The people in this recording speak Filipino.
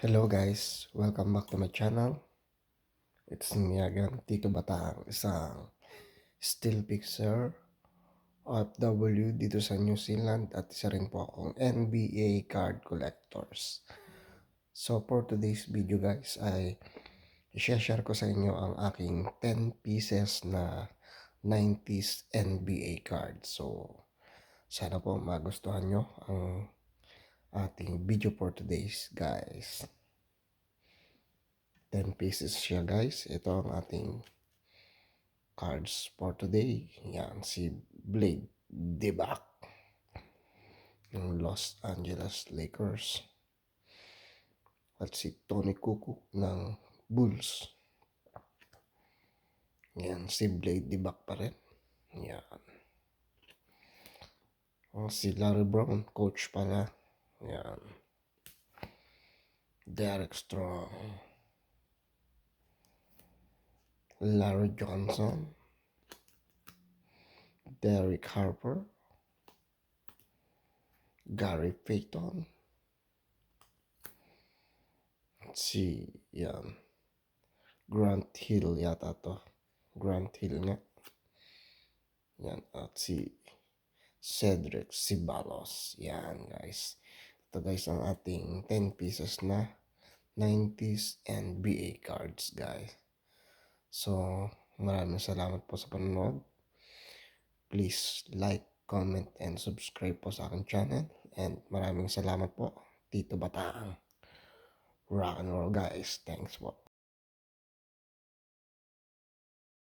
Hello guys, welcome back to my channel. It's me again, Tito Batang, isang still fixer, OFW dito sa New Zealand at isa rin po akong NBA card collectors. So for today's video guys ay i-share ko sa inyo ang aking 10 pieces na 90s NBA card. So sana po magustuhan nyo ang ating video for today's guys. 10 pieces siya guys. Ito ang ating cards for today. Yan, si Blade Divac ng Los Angeles Lakers. At si Tony Kukoc ng Bulls. Yan, si Blade Divac pa rin. Yan. Si Larry Brown, coach pala. Yan. Derek Strong. Larry Johnson. Derek Harper. Gary Payton. Si yan, Grant Hill yata to. Grant Hill nga. Yan. At si Cedric Ceballos. Yan guys. Ito guys ang ating 10 pieces na 90s NBA cards guys. So maraming salamat po sa panonood. Please like, comment, and subscribe po sa aking channel. And maraming salamat po. Tito Batang. Rock and roll guys. Thanks po.